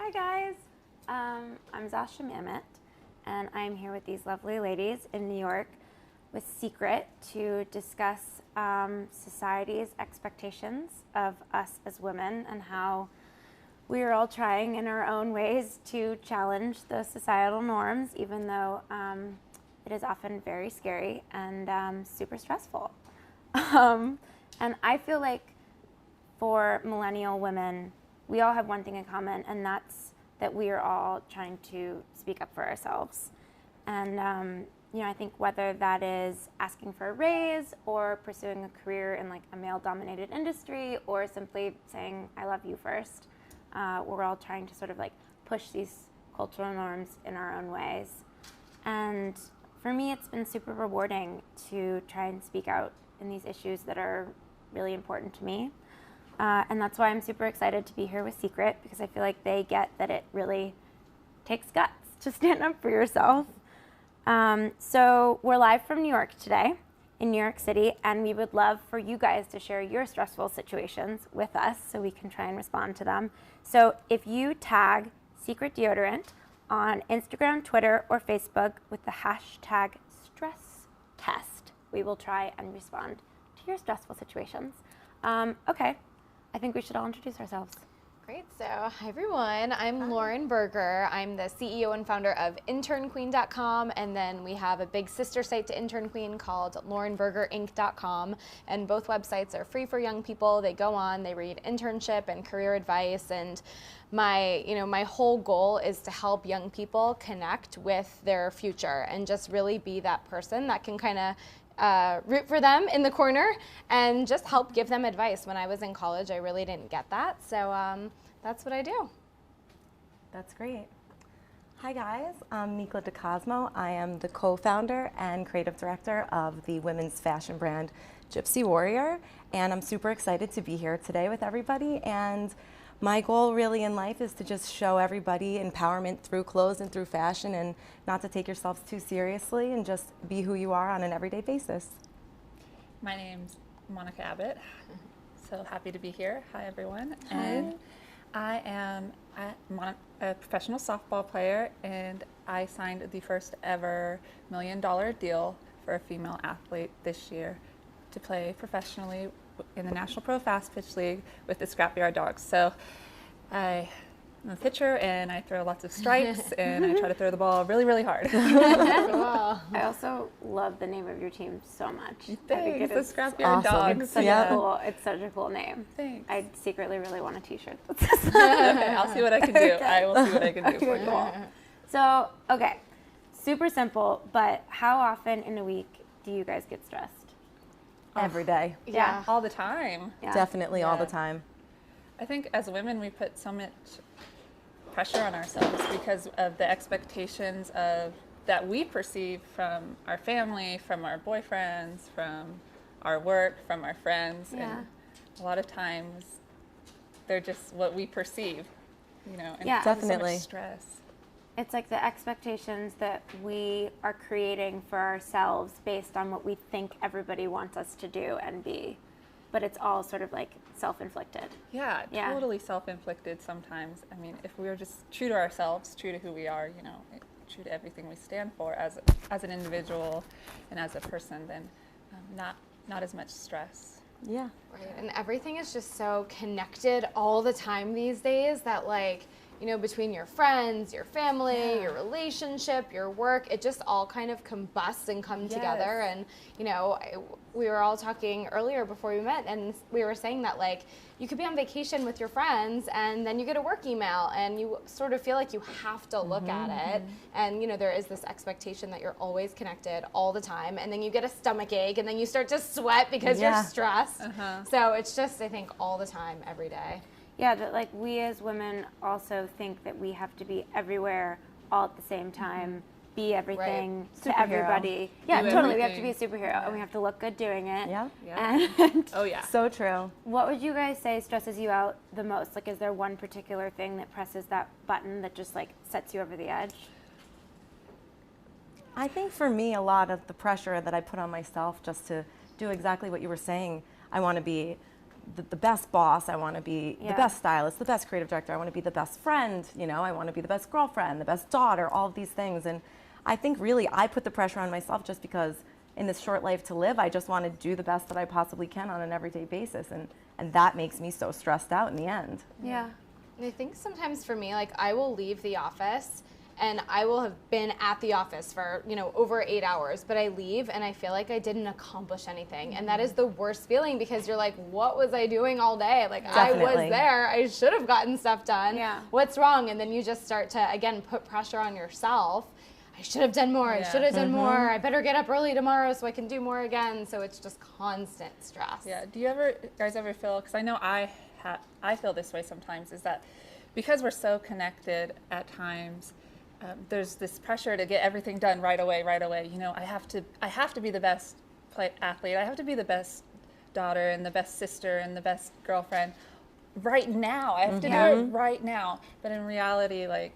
Hi guys, I'm Zasha Mamet, and I'm here with these lovely ladies in New York with Secret to discuss society's expectations of us as women and how we are all trying in our own ways to challenge those societal norms, even though it is often very scary and super stressful. And I feel like for millennial women, we all have one thing in common, and that's that we are all trying to speak up for ourselves. And I think whether that is asking for a raise or pursuing a career in like a male-dominated industry or simply saying I love you first, we're all trying to sort of like push these cultural norms in our own ways. And for me, it's been super rewarding to try and speak out in these issues that are really important to me. And that's why I'm super excited to be here with Secret, because I feel like they get that it really takes guts to stand up for yourself. So we're live from New York today, in New York City, and we would love for you guys to share your stressful situations with us so we can try and respond to them. So if you tag Secret Deodorant on Instagram, Twitter, or Facebook with the hashtag #StressTest, we will try and respond to your stressful situations. Okay. I think we should all introduce ourselves. Great. So, hi everyone. I'm Lauren Berger. I'm the CEO and founder of internqueen.com, and then we have a big sister site to Intern Queen called laurenbergerinc.com, and both websites are free for young people. They go on, they read internship and career advice, and my whole goal is to help young people connect with their future and just really be that person that can kind of root for them in the corner and just help give them advice. When I was in college, I really didn't get that, so that's what I do. That's great. Hi guys, I'm Nicola DeCosmo. I am the co-founder and creative director of the women's fashion brand Gypsy Warrior, and I'm super excited to be here today with everybody. And my goal really in life is to just show everybody empowerment through clothes and through fashion, and not to take yourselves too seriously and just be who you are on an everyday basis. My name's Monica Abbott. So happy to be here. Hi everyone. Hi. And I am a professional softball player, and I signed the first ever $1 million deal for a female athlete this year to play professionally in the National Pro Fast Pitch League with the Scrapyard Dogs. So I'm a pitcher, and I throw lots of strikes, and I try to throw the ball really, really hard. Cool. I also love the name of your team so much. Thanks, the Scrapyard awesome. Dogs. It's such a cool name. Thanks. I secretly really want a t-shirt. Okay, I'll see what I can do. I will see what I can do for you. Cool. So, okay, super simple, but how often in a week do you guys get stressed? Every day. Yeah. All the time. Yeah. Definitely all the time. I think as women we put so much pressure on ourselves because of the expectations that we perceive from our family, from our boyfriends, from our work, from our friends. Yeah. And a lot of times they're just what we perceive, and Yeah. Definitely. so much stress. It's like the expectations that we are creating for ourselves based on what we think everybody wants us to do and be. But it's all sort of like self-inflicted. Yeah, Yeah. totally self-inflicted sometimes. I mean, if we were just true to ourselves, true to who we are, true to everything we stand for as an individual and as a person, then not as much stress. Yeah. Right, and everything is just so connected all the time these days that between your friends, your family, your relationship, your work, it just all kind of combusts and come together. And, we were all talking earlier before we met, and we were saying that, you could be on vacation with your friends, and then you get a work email, and you sort of feel like you have to look at it. And, there is this expectation that you're always connected all the time, and then you get a stomach ache, and then you start to sweat because you're stressed. So it's just, I think, all the time, every day. Yeah, that we as women also think that we have to be everywhere all at the same time, be everything to everybody. Yeah, Do totally. We have everything. to be a superhero, and we have to look good doing it. Yeah. And Oh yeah. So true. what would you guys say stresses you out the most? Is there one particular thing that presses that button that just sets you over the edge? I think for me, a lot of the pressure that I put on myself just to do exactly what you were saying. I want to be the best boss. I want to be the best stylist, the best creative director. I want to be the best friend. You know, I want to be the best girlfriend, the best daughter, all of these things. And I think really I put the pressure on myself just because in this short life to live, I just want to do the best that I possibly can on an everyday basis. And that makes me so stressed out in the end. Yeah. And I think sometimes for me, like I will leave the office and I will have been at the office for, you know, over 8 hours, but I leave and I feel like I didn't accomplish anything. And that is the worst feeling because you're like, what was I doing all day? Like Definitely. I was there, I should have gotten stuff done. Yeah. What's wrong? And then you just start to, again, put pressure on yourself. I should have done more, I should have done more, I better get up early tomorrow so I can do more again. So it's just constant stress. Yeah. Do you guys ever feel, because I know I feel this way sometimes, is that because we're so connected at times, there's this pressure to get everything done right away. You know, I have to be the best athlete. I have to be the best daughter and the best sister and the best girlfriend right now. I have to do it right now. But in reality, like,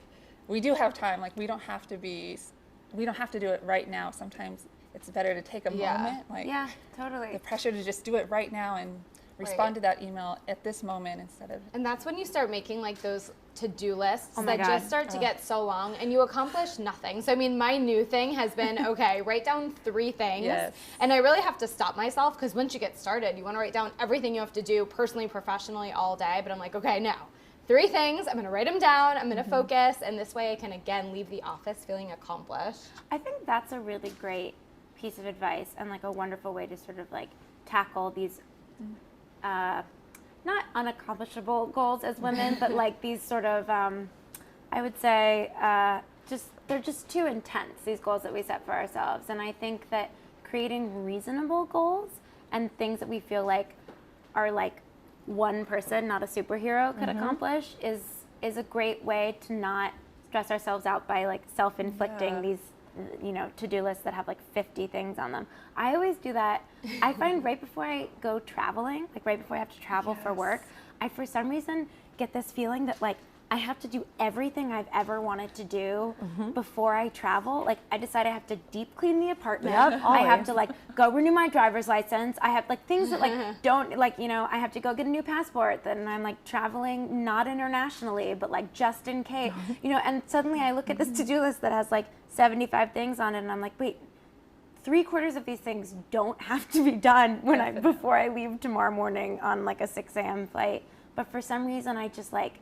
we do have time. Like, we don't have to do it right now. Sometimes it's better to take a moment. Like, totally. the pressure to just do it right now and respond to that email at this moment instead of. And that's when you start making like those to-do lists that just start to get so long and you accomplish nothing. So I mean, my new thing has been, okay, write down 3 things. Yes. And I really have to stop myself because once you get started, you want to write down everything you have to do personally, professionally all day. But I'm like, okay, now 3 things, I'm going to write them down, I'm going to focus, and this way I can again leave the office feeling accomplished. I think that's a really great piece of advice and like a wonderful way to sort of like tackle these not unaccomplishable goals as women, but like these sort of, I would say, they're just too intense, these goals that we set for ourselves. And I think that creating reasonable goals and things that we feel like are like one person, not a superhero, could accomplish is a great way to not stress ourselves out by like self-inflicting these, you know, to-do lists that have like 50 things on them. I always do that. I find right before I go traveling, like right before I have to travel for work, I for some reason get this feeling that like I have to do everything I've ever wanted to do before I travel. Like I decide I have to deep clean the apartment. I have to like go renew my driver's license. I have like things that like don't like, you know, I have to go get a new passport. Then I'm like traveling not internationally, but like just in case, you know, and suddenly I look at this to-do list that has like 75 things on it and I'm like, wait, 3/4 of these things don't have to be done when before I leave tomorrow morning on like a 6 a.m. flight. But for some reason I just like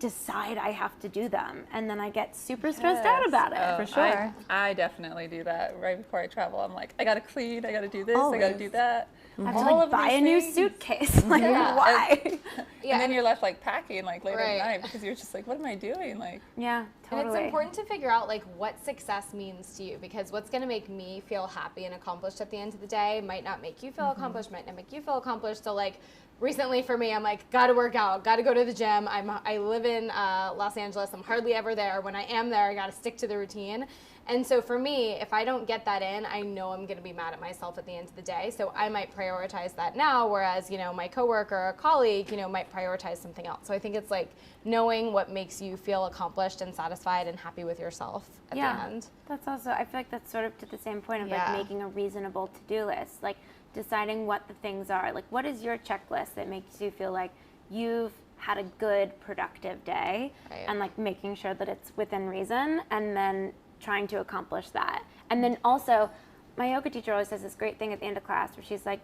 decide I have to do them and then I get super stressed out about it. For sure. I definitely do that right before I travel. I'm like, I gotta clean, I gotta do this, I gotta do that. I have to like buy a new suitcase. Like why? And then you're left like packing like late at night because you're just like, what am I doing? Like Yeah, totally. And it's important to figure out like what success means to you because what's going to make me feel happy and accomplished at the end of the day might not make you feel accomplished, might not make you feel accomplished. So like recently for me, I'm like, gotta work out, gotta go to the gym. I live in Los Angeles. I'm hardly ever there. When I am there, I gotta stick to the routine. And so for me, if I don't get that in, I know I'm gonna be mad at myself at the end of the day. So I might prioritize that now, whereas, you know, my coworker or colleague, you know, might prioritize something else. So I think it's like knowing what makes you feel accomplished and satisfied and happy with yourself at the end. That's also, I feel like that's sort of to the same point of like making a reasonable to-do list. Like deciding what the things are. Like what is your checklist that makes you feel like you've had a good, productive day and like making sure that it's within reason and then trying to accomplish that. And then also, my yoga teacher always says this great thing at the end of class where she's like,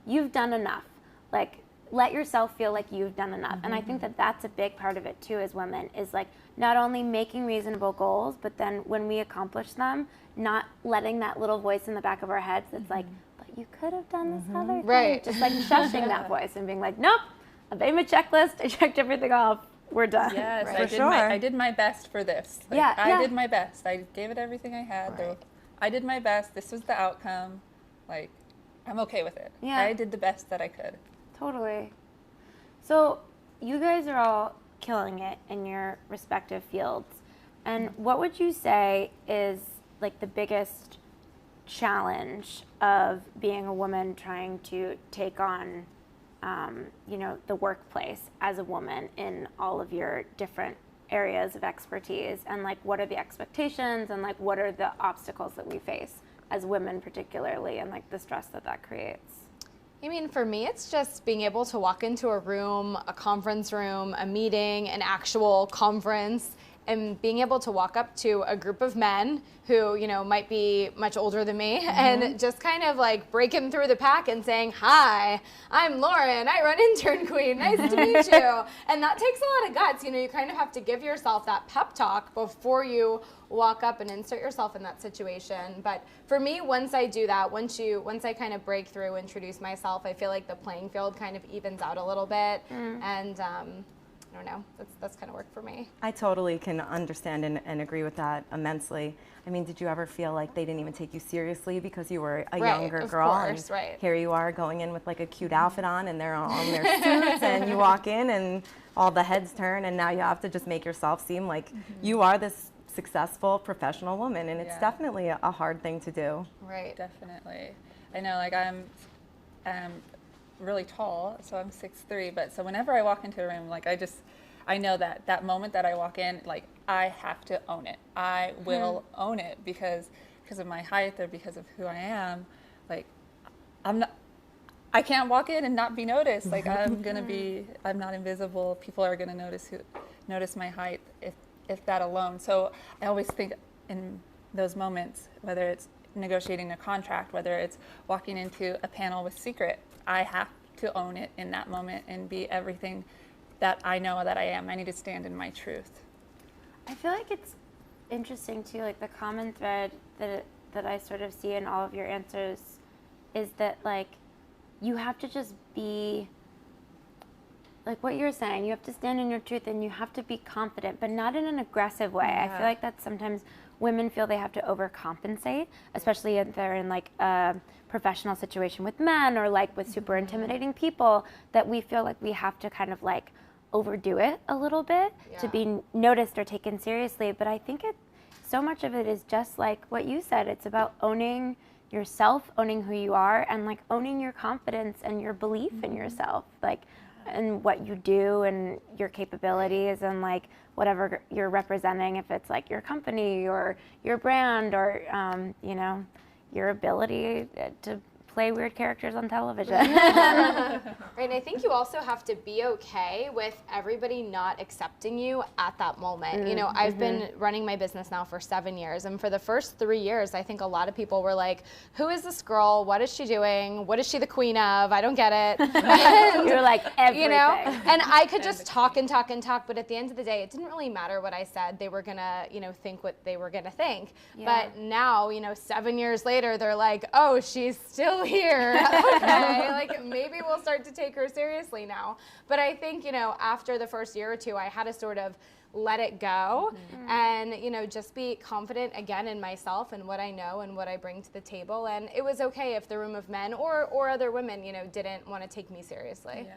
you've done enough. Like, let yourself feel like you've done enough. And I think that that's a big part of it too as women is like not only making reasonable goals, but then when we accomplish them, not letting that little voice in the back of our heads that's like, but you could have done this other thing. Just like shushing that voice and being like, nope, I made my checklist, I checked everything off. We're done. Yes, Right. I did my best for this. Like, I did my best. I gave it everything I had. I did my best. This was the outcome. Like, I'm okay with it. Yeah. I did the best that I could. Totally. So you guys are all killing it in your respective fields. And what would you say is like the biggest challenge of being a woman trying to take on you know, the workplace as a woman in all of your different areas of expertise, and like what are the expectations and like what are the obstacles that we face as women particularly, and like the stress that that creates? I mean, for me, it's just being able to walk into a room, a conference room, a meeting, an actual conference, and being able to walk up to a group of men who, you know, might be much older than me, and just kind of like breaking through the pack and saying, "Hi, I'm Lauren. I run Intern Queen. Nice to meet you." And that takes a lot of guts. You know, you kind of have to give yourself that pep talk before you walk up and insert yourself in that situation. But for me, once I do that, once I kind of break through, introduce myself, I feel like the playing field kind of evens out a little bit, and I don't know, that's kind of worked for me. I totally can understand and agree with that immensely. I mean, did you ever feel like they didn't even take you seriously because you were a younger girl? Of course, and here you are going in with like a cute outfit on, and they're all in their suits, and you walk in and all the heads turn, and now you have to just make yourself seem like you are this successful professional woman, and it's definitely a hard thing to do. Right. Definitely. I know, like I'm really tall, so I'm 6'3", but so whenever I walk into a room, like I know that moment that I walk in, like I have to own it. I will own it because of my height or because of who I am. Like I can't walk in and not be noticed. Like I'm not invisible. People are gonna notice my height if that alone. So I always think in those moments, whether it's negotiating a contract, whether it's walking into a panel with Secret, I have to own it in that moment and be everything that I know that I am. I need to stand in my truth. I feel like it's interesting too, like the common thread that I sort of see in all of your answers is that like you have to just be like what you're saying, you have to stand in your truth and you have to be confident, but not in an aggressive way. I feel like that sometimes women feel they have to overcompensate, especially if they're in like a professional situation with men or like with super intimidating people, that we feel like we have to kind of like overdo it a little bit to be noticed or taken seriously. But I think so much of it is just like what you said. It's about owning yourself, owning who you are, and like owning your confidence and your belief in yourself, like, and what you do and your capabilities and like whatever you're representing, if it's like your company or your brand or you know, your ability to play weird characters on television. Right, and I think you also have to be okay with everybody not accepting you at that moment. You know, I've been running my business now for 7 years, and for the first 3 years, I think a lot of people were like, who is this girl? What is she doing? What is she the queen of? I don't get it. And, you're like everything. You know, and I could just talk and talk and talk, but at the end of the day, it didn't really matter what I said. They were gonna, you know, think what they were gonna think. But now, you know, 7 years later, they're like, oh, she's still here. Okay, like maybe we'll start to take her seriously now. But I think, you know, after the first year or two, I had to sort of let it go and, you know, just be confident again in myself and what I know and what I bring to the table. And it was okay if the room of men or other women, you know, didn't want to take me seriously.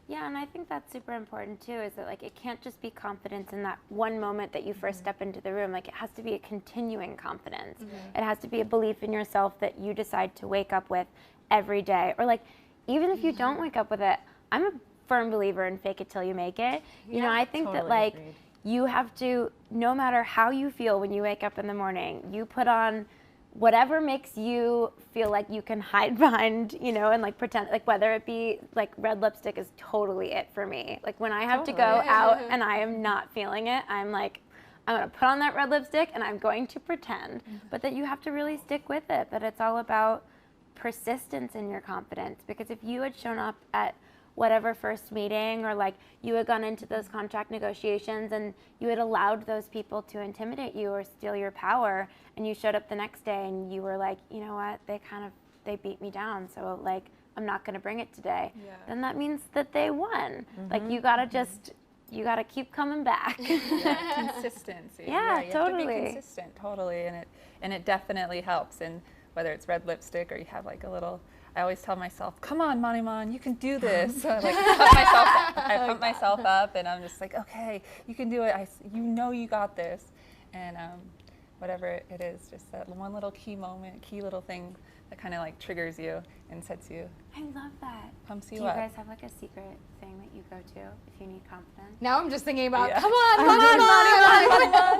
Yeah, and I think that's super important too, is that like it can't just be confidence in that one moment that you first step into the room. Like it has to be a continuing confidence. It has to be a belief in yourself that you decide to wake up with every day. Or like, even if you don't wake up with it, I'm a firm believer in fake it till you make it. You know, I think that like you have to, no matter how you feel when you wake up in the morning, you put on whatever makes you feel like you can hide behind, you know, and like pretend, like whether it be like red lipstick is totally it for me. Like when I have to go out and I am not feeling it, I'm like, I'm gonna put on that red lipstick and I'm going to pretend. But that you have to really stick with it, that it's all about persistence in your confidence. Because if you had shown up at whatever first meeting, or like you had gone into those contract negotiations and you had allowed those people to intimidate you or steal your power, and you showed up the next day and you were like, you know what, they beat me down, so like I'm not gonna bring it today, then that means that they won. Like you gotta you gotta keep coming back. Consistency. You totally. have to be consistent, totally, and it definitely helps. And whether it's red lipstick or you have like a little, I always tell myself, come on, Maniman, you can do this. So I like pump myself up, and I'm just like, okay, you can do it. You know you got this. And whatever it is, just that one little key moment, key little thing that kind of like triggers you. and sets you, I love that. pumps Do you you up. guys have like a secret thing that you go to if you need confidence? Now I'm just thinking about, Yeah. come on, Monty,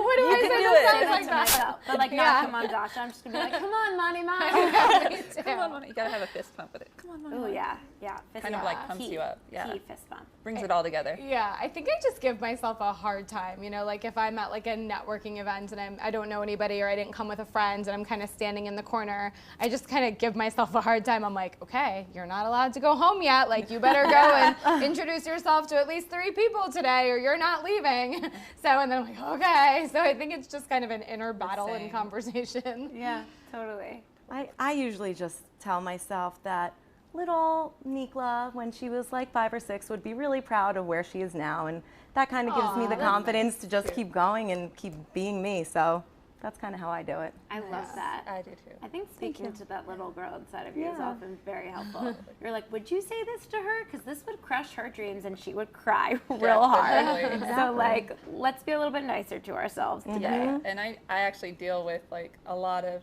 what do You I can say do to it. sounds Say that like to that? myself, but like Yeah. not come on, Dasha. I'm just gonna be like, come on, Monty, Monty. Me too. Come on, Mona. You gotta have a fist pump with it. Come on, Mona. Oh yeah, yeah. Fist Kind of bump. like pumps Key. you up. Yeah. Key fist bump. Brings it all together. Yeah, I think I just give myself a hard time. You know, like if I'm at like a networking event and I don't know anybody or I didn't come with a friend and I'm kind of standing in the corner, I just kind of give myself a hard time. I'm like, okay, you're not allowed to go home yet. Like you better go and introduce yourself to at least 3 people today or you're not leaving. So, and then I'm like, okay. So I think it's just kind of an inner battle and same. conversation. Yeah, totally. I usually just tell myself that little Nikla, when she was like 5 or 6, would be really proud of where she is now. And that kind of gives me the that's confidence to just keep going and keep being me. So that's kind of how I do it. I love that. I do too. I think speaking to that little girl inside of you is Yeah. often very helpful. You're like, would you say this to her? Because this would crush her dreams and she would cry real hard. Definitely. So like, let's be a little bit nicer to ourselves today. And I actually deal with like a lot of,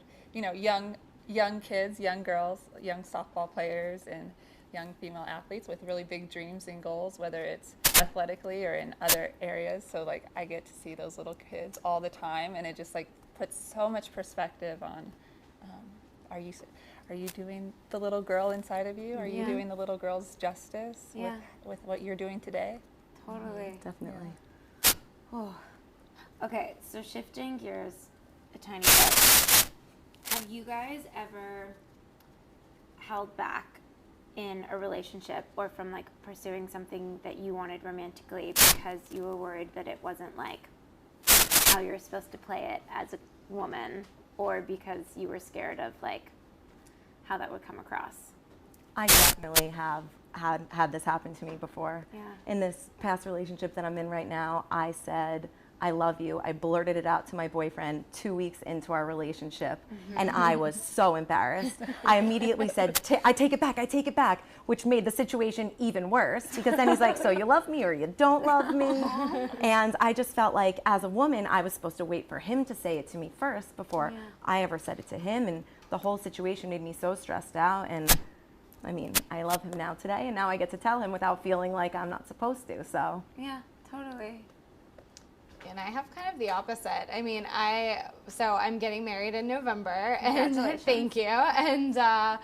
young kids, young girls, young softball players, and young female athletes with really big dreams and goals, whether it's athletically or in other areas. So like I get to see those little kids all the time, and it just like puts so much perspective on, are you doing the little girl inside of you? Are you Yeah. doing the little girl's justice Yeah. with what you're doing today? Totally. Definitely. Oh. Okay, so shifting gears a tiny bit. Have you guys ever held back in a relationship or from like pursuing something that you wanted romantically because you were worried that it wasn't like how you're supposed to play it as a woman, or because you were scared of like how that would come across? I definitely have had this happen to me before. Yeah. In this past relationship that I'm in right now, I said, I love you. I blurted it out to my boyfriend 2 weeks into our relationship, and I was so embarrassed. I immediately said, I take it back, which made the situation even worse, because then he's like, so you love me or you don't love me? And I just felt like as a woman, I was supposed to wait for him to say it to me first before I ever said it to him, and the whole situation made me so stressed out. And I mean, I love him now today, and now I get to tell him without feeling like I'm not supposed to, so. Yeah, totally. And I have kind of the opposite. I mean, I'm getting married in November, and thank you. And I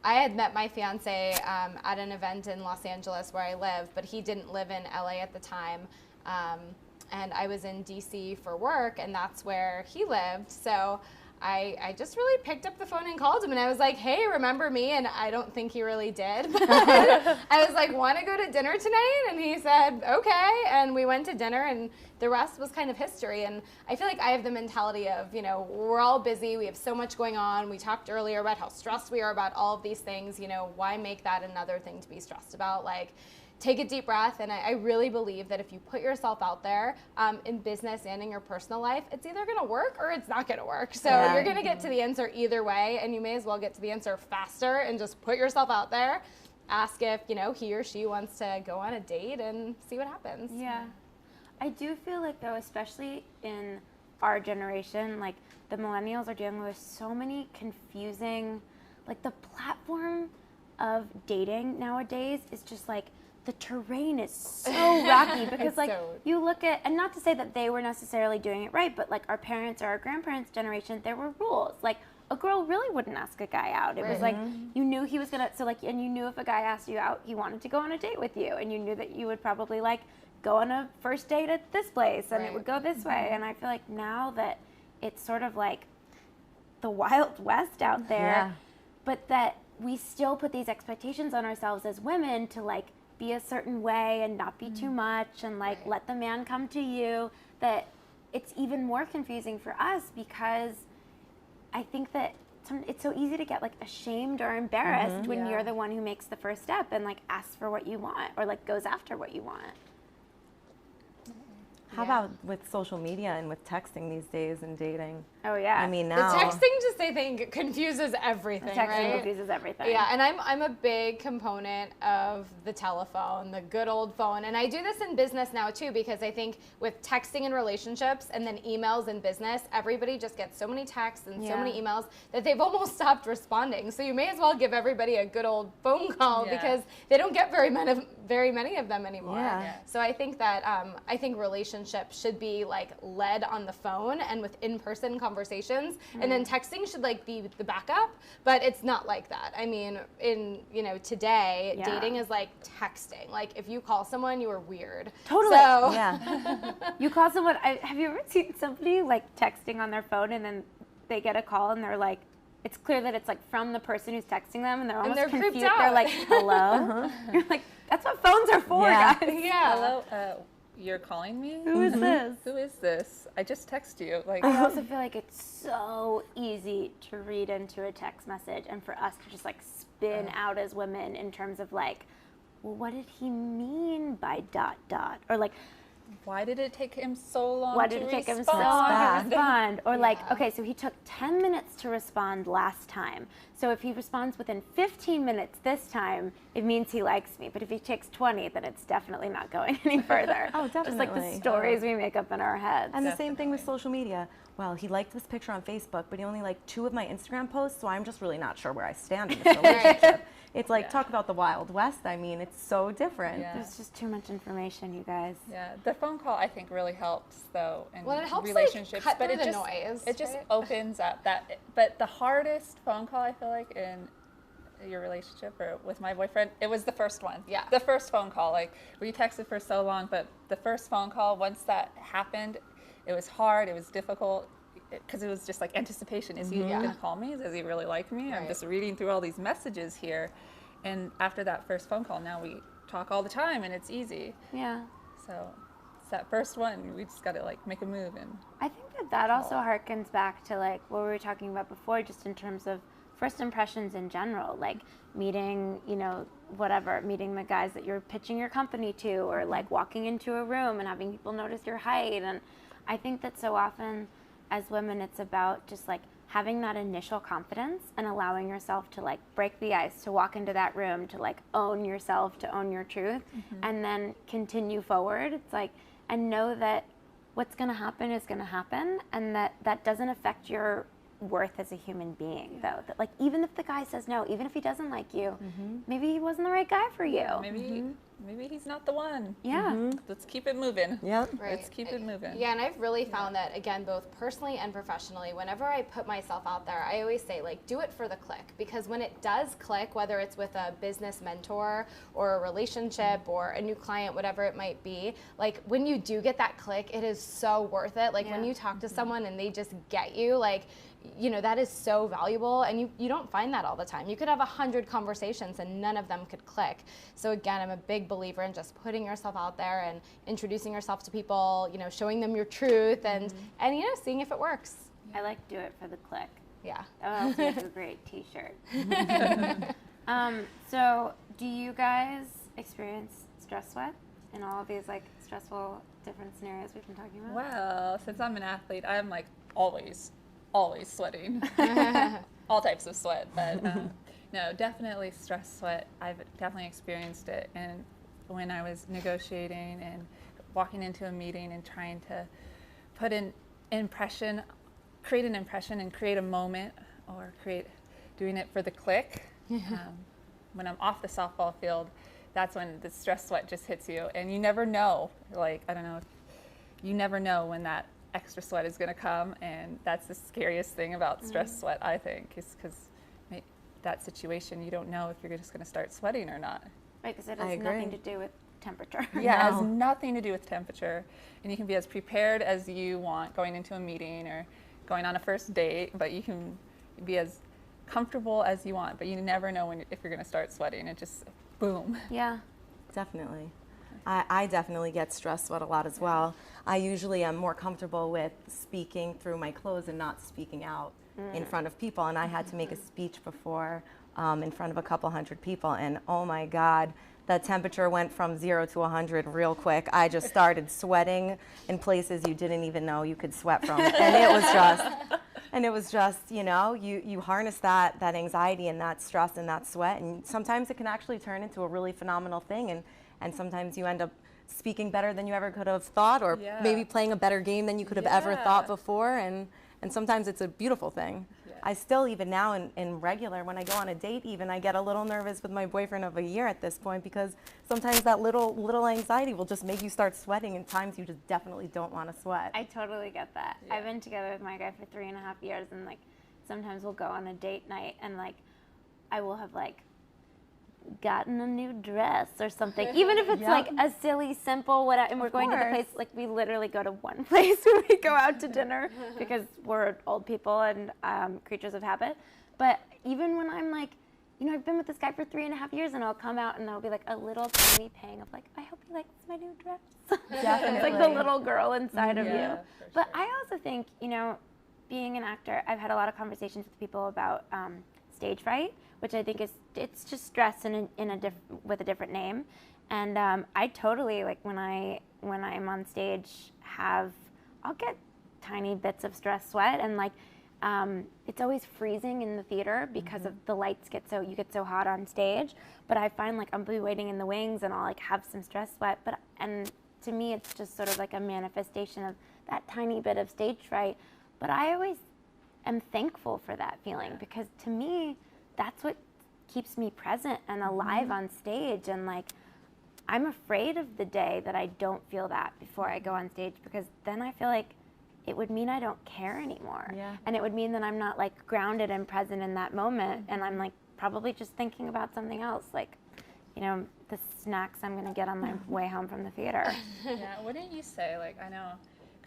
had met my fiance at an event in Los Angeles where I live, but he didn't live in LA at the time. And I was in DC for work, and that's where he lived. So I just really picked up the phone and called him, and I was like, hey, remember me? And I don't think he really did. But I was like, want to go to dinner tonight? And he said, okay. And we went to dinner, and the rest was kind of history. And I feel like I have the mentality of, we're all busy. We have so much going on. We talked earlier about how stressed we are about all of these things. Why make that another thing to be stressed about? Like, take a deep breath, and I really believe that if you put yourself out there in business and in your personal life, it's either going to work or it's not going to work. So you're going to get to the answer either way, and you may as well get to the answer faster and just put yourself out there. Ask if, he or she wants to go on a date and see what happens. Yeah. I do feel like, though, especially in our generation, like the millennials are dealing with so many confusing, like the platform of dating nowadays is just like, the terrain is so rocky because like you look at, and not to say that they were necessarily doing it right, but like our parents or our grandparents' generation, there were rules. Like a girl really wouldn't ask a guy out. It was like, you knew he was gonna, and you knew if a guy asked you out, he wanted to go on a date with you, and you knew that you would probably like go on a first date at this place, and it would go this way. And I feel like now that it's sort of like the Wild West out there, but that we still put these expectations on ourselves as women to like be a certain way and not be too much, and like let the man come to you, that it's even more confusing for us, because I think that it's so easy to get like ashamed or embarrassed when you're the one who makes the first step and like asks for what you want or like goes after what you want. How about with social media and with texting these days and dating? Oh yeah. I mean, The now. texting just, I think, confuses everything, Texting right? confuses everything. Yeah, and I'm a big component of the telephone, the good old phone. And I do this in business now too, because I think with texting in relationships and then emails in business, everybody just gets so many texts and so many emails that they've almost stopped responding. So you may as well give everybody a good old phone call because they don't get very many of them anymore. Yeah. So I think that relationships should be like led on the phone and with in-person conversations, and then texting should like be the backup, but it's not like that. I mean, in today, dating is like texting. Like if you call someone, you are weird. Totally. So, You call someone. Have you ever seen somebody like texting on their phone and then they get a call and they're like, it's clear that it's like from the person who's texting them and they're almost they're confused. creeped out. They're like, hello. You're like, that's what phones are for, Yeah. guys. yeah. Hello, you're calling me? Who is this? Who is this? I just text you. Like, I also feel like it's so easy to read into a text message and for us to just like spin out as women in terms of like, well, what did he mean by ... Or like, why did it take him so long why to did it take him respond? so long to Respond. respond? Or like, okay, so he took 10 minutes to respond last time. So if he responds within 15 minutes this time, it means he likes me. But if he takes 20, then it's definitely not going any further. Oh, Just like the definitely. stories we make up in our heads. And the same thing with social media. Well, he liked this picture on Facebook, but he only liked 2 of my Instagram posts, so I'm just really not sure where I stand in this relationship. It's like, talk about the Wild West. I mean, it's so different. Yeah. There's just too much information, you guys. Yeah, the phone call I think really helps though in Well, it helps, like, relationships, cut but through it the just noise, it just right? opens up that. But the hardest phone call I feel like in your relationship or with my boyfriend, it was the first one. Yeah. The first phone call. Like we texted for so long, but the first phone call, once that happened, it was hard. It was difficult. Because it was just like anticipation. Is he going to call me? Does he really like me? I'm Right. just reading through all these messages here. And after that first phone call, now we talk all the time and it's easy. Yeah. So it's that first one. We just got to like make a move. And I think that also harkens back to like what we were talking about before, just in terms of first impressions in general, like meeting, meeting the guys that you're pitching your company to, or like walking into a room and having people notice your height. And I think that so often as women, it's about just like having that initial confidence and allowing yourself to like break the ice, to walk into that room, to like own yourself, to own your truth, and then continue forward. It's like, and know that what's going to happen is going to happen, and that doesn't affect your worth as a human being, though. That like, even if the guy says no, even if he doesn't like you, maybe he wasn't the right guy for you. maybe he's not the one. Yeah. Let's keep it moving. Yep. Right. Let's keep it moving. Yeah, and I've really found that, again, both personally and professionally, whenever I put myself out there, I always say, like, do it for the click. Because when it does click, whether it's with a business mentor or a relationship or a new client, whatever it might be, like, when you do get that click, it is so worth it. Like, when you talk to someone and they just get you, like, that is so valuable, and you don't find that all the time. You could have 100 conversations and none of them could click. So again, I'm a big believer in just putting yourself out there and introducing yourself to people, showing them your truth and seeing if it works. I like do it for the click. Yeah. That would also make a great t-shirt. So do you guys experience stress sweat in all of these like stressful different scenarios we've been talking about? Well, since I'm an athlete, I'm like always sweating. All types of sweat, but no, definitely stress sweat. I've definitely experienced it. And when I was negotiating and walking into a meeting and trying to put an impression, create an impression and create a moment, or doing it for the click. When I'm off the softball field, that's when the stress sweat just hits you, and you never know. Like, I don't know, you never know when that extra sweat is going to come, and that's the scariest thing about stress sweat, I think, is because that situation, you don't know if you're just going to start sweating or not. Right, because it has nothing to do with temperature. Yeah, it has nothing to do with temperature, and you can be as prepared as you want going into a meeting or going on a first date, but you can be as comfortable as you want, but you never know if you're going to start sweating. It just, boom. Yeah. Definitely. I definitely get stress sweat a lot as well. I usually am more comfortable with speaking through my clothes and not speaking out in front of people. And I had to make a speech before in front of a couple hundred people. And oh my God, the temperature went from 0 to 100 real quick. I just started sweating in places you didn't even know you could sweat from. And it was just And it was just, you know, you harness that anxiety and that stress and that sweat, and sometimes it can actually turn into a really phenomenal thing, and sometimes you end up speaking better than you ever could have thought, or maybe playing a better game than you could have ever thought before, and sometimes it's a beautiful thing. I still, even now in regular, when I go on a date even, I get a little nervous with my boyfriend of a year at this point, because sometimes that little anxiety will just make you start sweating, and times you just definitely don't want to sweat. I totally get that. I've been together with my guy for 3.5 years, and like sometimes we'll go on a date night and like I will have like gotten a new dress or something, even if it's like a silly, simple whatever, and we're going to the place, like we literally go to one place when we go out to dinner because we're old people and creatures of habit. But even when I'm like, you know, I've been with this guy for 3.5 years, and I'll come out and there'll be like a little tiny pang of like, I hope he likes my new dress. It's like the little girl inside of you. But I also think, you know, being an actor, I've had a lot of conversations with people about stage fright, which I think it's just stress with a different name. And I totally, like when I'm on stage, I'll get tiny bits of stress sweat, and like it's always freezing in the theater because of the lights you get so hot on stage. But I find like I'll be waiting in the wings and I'll like have some stress sweat, and to me it's just sort of like a manifestation of that tiny bit of stage fright. But I always am thankful for that feeling, because to me that's what keeps me present and alive on stage. And like I'm afraid of the day that I don't feel that before I go on stage, because then I feel like it would mean I don't care anymore. And it would mean that I'm not like grounded and present in that moment, and I'm like probably just thinking about something else, like, you know, the snacks I'm gonna get on my way home from the theater. Wouldn't you say, like, I know,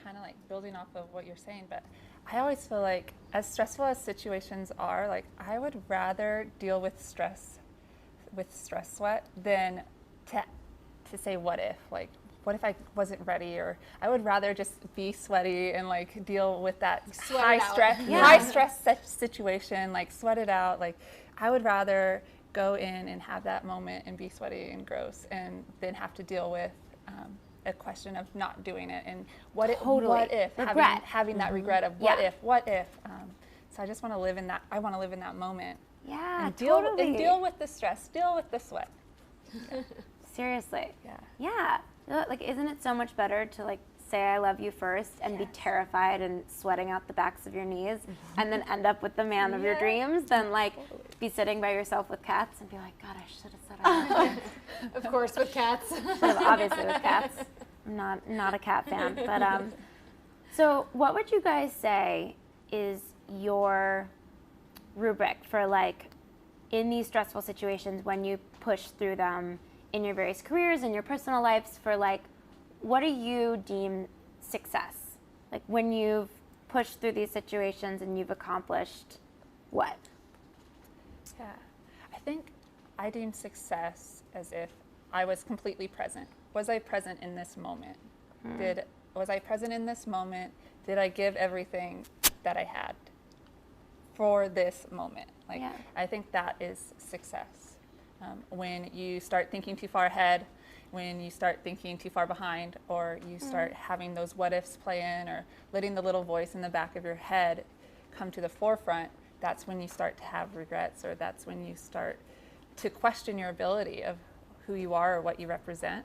kind of like building off of what you're saying, but I always feel like as stressful as situations are, like I would rather deal with stress sweat than to say what if, like what if I wasn't ready, or I would rather just be sweaty and like deal with that high stress situation, like sweat it out. Like I would rather go in and have that moment and be sweaty and gross, and then have to deal with a question of not doing it, and what if having that regret of what if. So I just want to live in that. I want to live in that moment. And deal with the stress, deal with the sweat. Seriously. Like, isn't it so much better to like say I love you first and be terrified and sweating out the backs of your knees and then end up with the man of your dreams than like be sitting by yourself with cats and be like, God, I should have said I love you. Of course, with cats. Obviously with cats. I'm not a cat fan. But so what would you guys say is your rubric for like in these stressful situations when you push through them in your various careers and your personal lives, for like what do you deem success? Like when you've pushed through these situations and you've accomplished what? I think I deem success as if I was completely present. Was I present in this moment? Was I present in this moment? Did I give everything that I had for this moment? Like I think that is success. When you start thinking too far ahead, when you start thinking too far behind, or you start having those what ifs play in, or letting the little voice in the back of your head come to the forefront, that's when you start to have regrets, or that's when you start to question your ability of who you are or what you represent.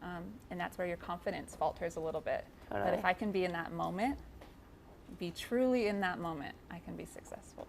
And that's where your confidence falters a little bit. But if I can be in that moment, be truly in that moment, I can be successful.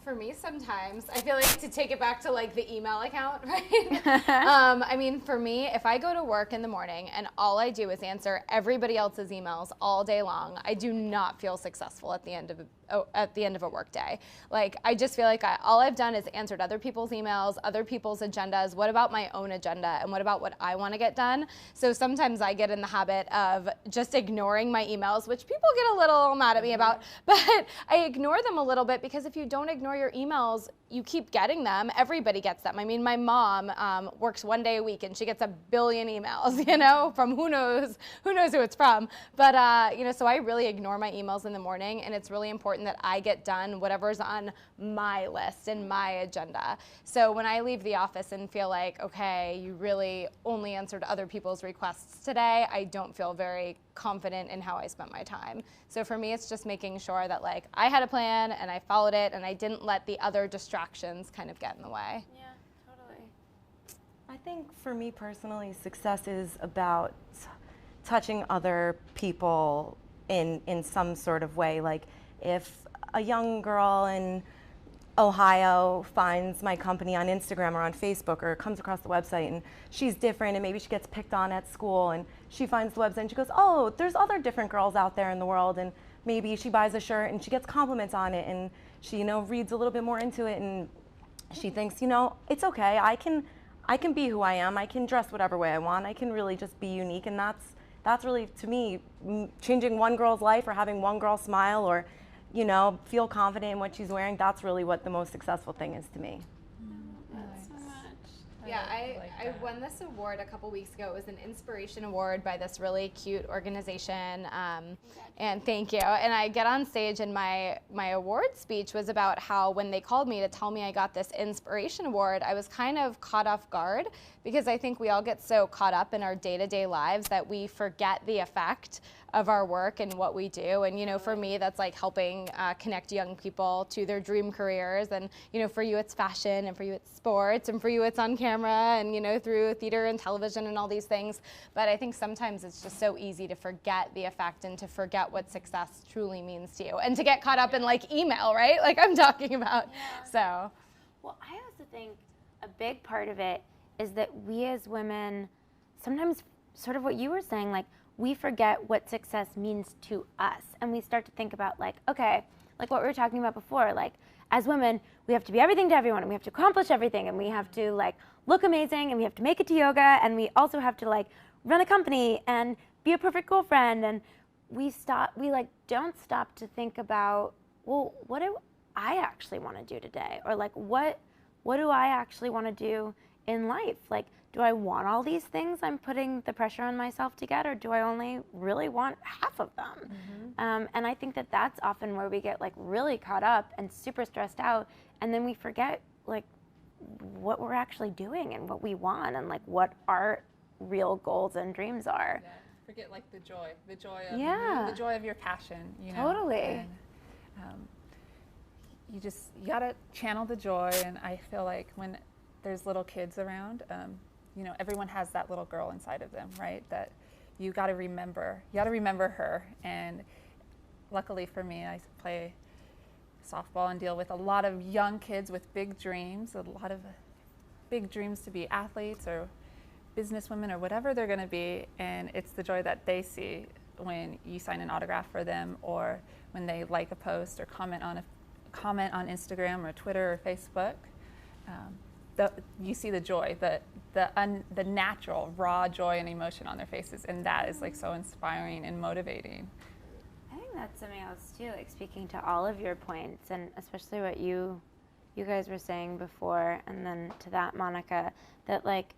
For me, sometimes I feel like to take it back to like the email account, right? I mean, for me, if I go to work in the morning and all I do is answer everybody else's emails all day long, I do not feel successful at the end of a work day. Like I just feel like all I've done is answered other people's emails, other people's agendas. What about my own agenda, and what about what I want to get done? So sometimes I get in the habit of just ignoring my emails, which people get a little mad at me about, but I ignore them a little bit, because if you don't don't ignore your emails. You keep getting them. Everybody gets them. I mean, my mom works 1 day a week and she gets 1 billion emails, you know, from who knows who it's from. But, you know, so I really ignore my emails in the morning, and it's really important that I get done whatever's on my list and my agenda. So when I leave the office and feel like, okay, you really only answered other people's requests today, I don't feel very confident in how I spent my time. So for me, it's just making sure that like I had a plan and I followed it and I didn't let the other distractions kind of get in the way. Yeah, totally. I think for me personally, success is about touching other people in some sort of way. Like if a young girl in Ohio finds my company on Instagram or on Facebook or comes across the website and she's different and maybe she gets picked on at school and she finds the website and she goes, oh, there's other different girls out there in the world, and maybe she buys a shirt and she gets compliments on it and she, you know, reads a little bit more into it and she thinks, you know, it's okay, I can be who I am, I can dress whatever way I want, I can really just be unique, and that's really, to me, changing one girl's life or having one girl smile or, you know, feel confident in what she's wearing. That's really what the most successful thing is to me. Thanks so much. Yeah, I won this award a couple weeks ago. It was an inspiration award by this really cute organization. And thank you. And I get on stage and my award speech was about how when they called me to tell me I got this inspiration award, I was kind of caught off guard, because I think we all get so caught up in our day-to-day lives that we forget the effect of our work and what we do. And, you know, for me, that's like helping connect young people to their dream careers. And, you know, for you, it's fashion, and for you, it's sports, and for you, it's on camera, and, you know, through theater and television and all these things. But I think sometimes it's just so easy to forget the effect and to forget what success truly means to you, and to get caught up in like email, right? Like I'm talking about. Yeah. So. Well, I also think a big part of it is that we as women, sometimes sort of what you were saying, like we forget what success means to us. And we start to think about like, okay, like what we were talking about before, like as women, we have to be everything to everyone, and we have to accomplish everything, and we have to like look amazing, and we have to make it to yoga, and we also have to like run a company and be a perfect girlfriend. And we like don't stop to think about, well, what do I actually want to do today? Or like, what do I actually want to do in life? Like, do I want all these things I'm putting the pressure on myself to get, or do I only really want half of them? And I think that that's often where we get like really caught up and super stressed out, and then we forget like what we're actually doing and what we want and like what our real goals and dreams are. Yeah. Forget like the joy of Yeah. the joy of your passion. You know? Totally. And, you gotta channel the joy, and I feel like when there's little kids around, you know, everyone has that little girl inside of them, right? That you gotta remember her. And luckily for me, I play softball and deal with a lot of young kids with big dreams, a lot of big dreams to be athletes or businesswomen or whatever they're gonna be, and it's the joy that they see when you sign an autograph for them, or when they like a post or comment on Instagram or Twitter or Facebook. You see the joy, the natural, raw joy and emotion on their faces, and that is like so inspiring and motivating. I think that's something else too, like speaking to all of your points, and especially what you guys were saying before, and then to that, Monica, that like,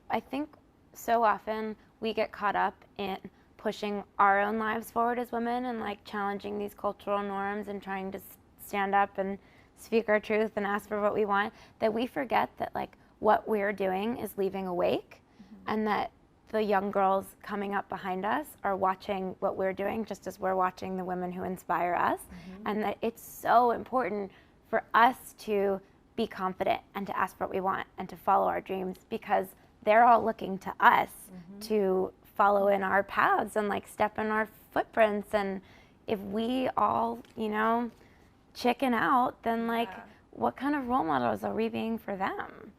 I think so often we get caught up in pushing our own lives forward as women and like challenging these cultural norms and trying to stand up and speak our truth and ask for what we want, that we forget that like what we're doing is leaving a wake, and that the young girls coming up behind us are watching what we're doing just as we're watching the women who inspire us, and that it's so important for us to be confident and to ask for what we want and to follow our dreams, because they're all looking to us to follow in our paths and like step in our footprints. And if we all, you know, chicken out, then like what kind of role models are we being for them?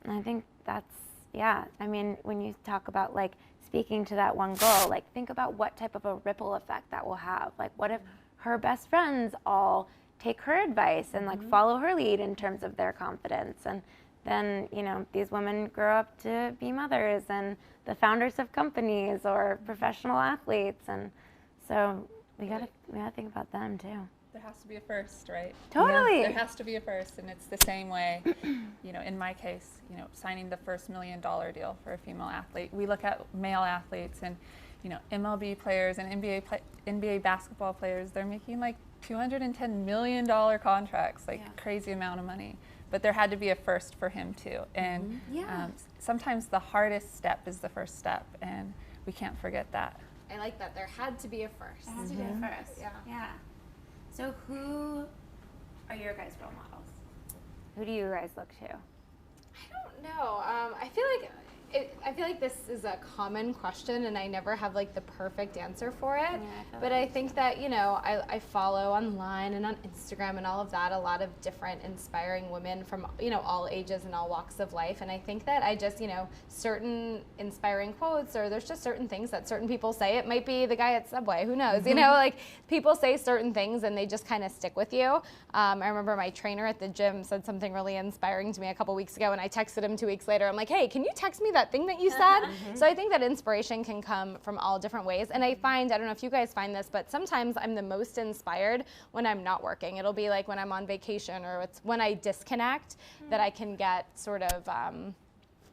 And I think that's, yeah, I mean, when you talk about like speaking to that one girl, like think about what type of a ripple effect that will have. Like what if her best friends all take her advice and like follow her lead in terms of their confidence, and then, you know, these women grow up to be mothers and the founders of companies or professional athletes, and so we gotta think about them too. There has to be a first, right? Totally. There has to be a first, and it's the same way, in my case, signing the first $1 million deal for a female athlete. We look at male athletes and, MLB players and NBA basketball players, they're making like $210 million contracts, crazy amount of money. But there had to be a first for him too. And sometimes the hardest step is the first step, and we can't forget that. I like that. There had to be a first. There has to be a first. Yeah. So who are your guys' role models? Who do you guys look to? I don't know. I feel like this is a common question, and I never have like the perfect answer for it. But I think that I follow online and on Instagram and all of that a lot of different inspiring women from all ages and all walks of life. And I think that I just certain inspiring quotes, or there's just certain things that certain people say. It might be the guy at Subway, who knows? Like people say certain things and they just kind of stick with you. I remember my trainer at the gym said something really inspiring to me a couple weeks ago, and I texted him 2 weeks later. I'm like, hey, can you text me that thing that you said? So I think that inspiration can come from all different ways. And I don't know if you guys find this, but sometimes I'm the most inspired when I'm not working. It'll be like when I'm on vacation, or it's when I disconnect that I can get sort of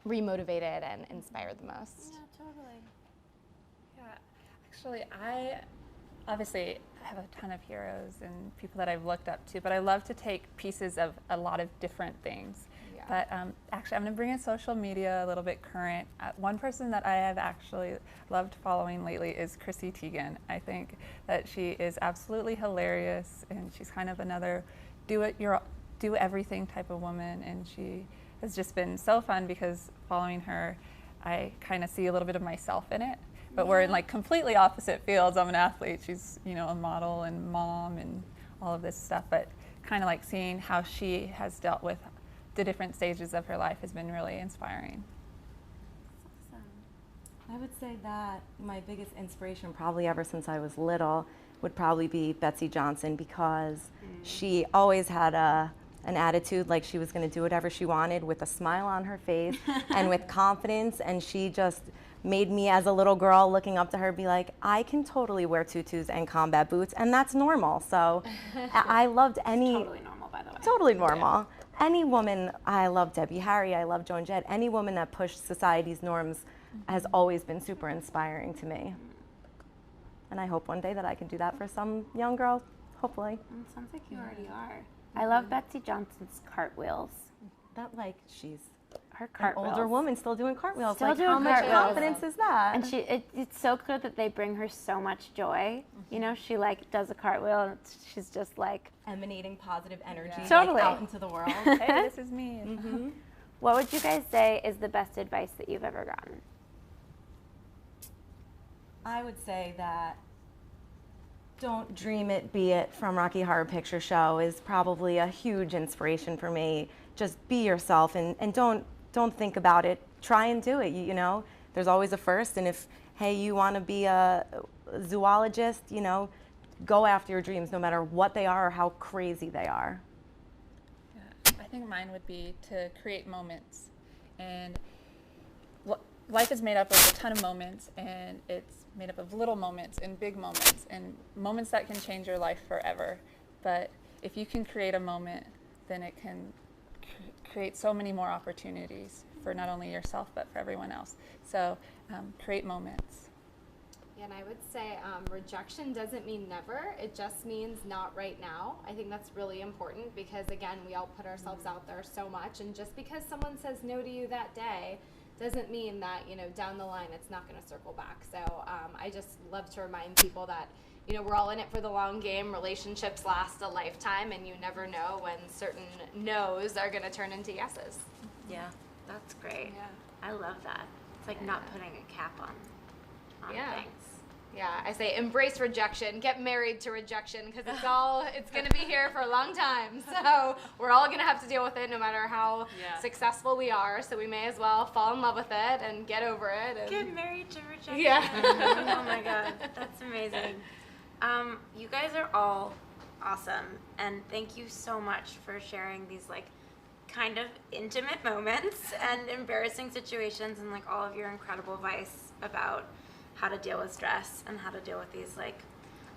remotivated and inspired the most. Yeah, totally. Yeah, actually, I obviously have a ton of heroes and people that I've looked up to, but I love to take pieces of a lot of different things. But actually, I'm going to bring in social media a little bit current. One person that I have actually loved following lately is Chrissy Teigen. I think that she is absolutely hilarious, and she's kind of another do everything type of woman. And she has just been so fun because following her, I kind of see a little bit of myself in it. But we're in like completely opposite fields. I'm an athlete. She's a model and mom and all of this stuff. But kind of like seeing how she has dealt with the different stages of her life has been really inspiring. I would say that my biggest inspiration probably ever since I was little would probably be Betsy Johnson, because she always had an attitude like she was going to do whatever she wanted, with a smile on her face and with confidence, and she just made me as a little girl looking up to her be like, I can totally wear tutus and combat boots, and that's normal. So I loved any... Totally normal, by the way. Totally normal. Any woman, I love Debbie Harry, I love Joan Jett, any woman that pushed society's norms has always been super inspiring to me. And I hope one day that I can do that for some young girl, hopefully. It sounds like you already are. I love Betsy Johnson's cartwheels. That she's Her an cartwheels. older woman still doing cartwheels. Still doing how much cartwheels. confidence is that? And it's so clear that they bring her so much joy. She does a cartwheel, and she's just like emanating positive energy Totally. out into the world. Hey, this is me. What would you guys say is the best advice that you've ever gotten? I would say that Don't Dream It, Be It from Rocky Horror Picture Show is probably a huge inspiration for me. Just be yourself and don't think about it. Try and do it. There's always a first, and if you want to be a zoologist, go after your dreams no matter what they are or how crazy they are. Yeah, I think mine would be to create moments. And life is made up of a ton of moments, and it's made up of little moments and big moments, and moments that can change your life forever. But if you can create a moment, then it can create so many more opportunities for not only yourself but for everyone else. So create moments. Yeah, and I would say rejection doesn't mean never. It just means not right now. I think that's really important because, again, we all put ourselves out there so much, and just because someone says no to you that day doesn't mean that, down the line it's not going to circle back. So I just love to remind people that, we're all in it for the long game. Relationships last a lifetime, and you never know when certain no's are going to turn into yeses. Yeah. That's great. Yeah. I love that. It's like not putting a cap on things. Yeah, I say embrace rejection, get married to rejection, because it's going to be here for a long time. So we're all going to have to deal with it no matter how successful we are. So we may as well fall in love with it and get over it. And Get married to rejection. Yeah. Oh my God, that's amazing. You guys are all awesome, and thank you so much for sharing these kind of intimate moments and embarrassing situations, and all of your incredible advice about how to deal with stress and how to deal with these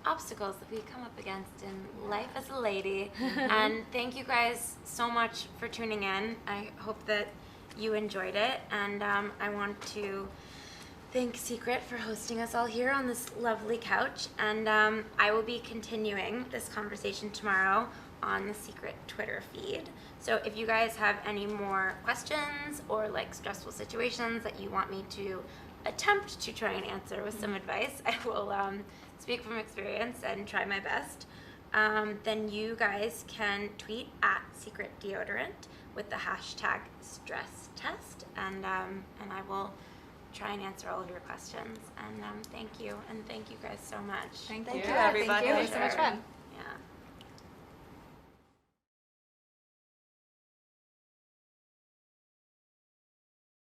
obstacles that we come up against in life as a lady. And thank you guys so much for tuning in. I hope that you enjoyed it, and I want to thank Secret for hosting us all here on this lovely couch, and I will be continuing this conversation tomorrow on the Secret Twitter feed. So if you guys have any more questions or like stressful situations that you want me to attempt to try and answer with some advice, I will speak from experience and try my best. Then you guys can tweet at Secret Deodorant with the hashtag #StressTest, and I will try and answer all of your questions. And thank you, and thank you guys so much. Thank Thank you, you, everybody. Thank you. It was so much fun.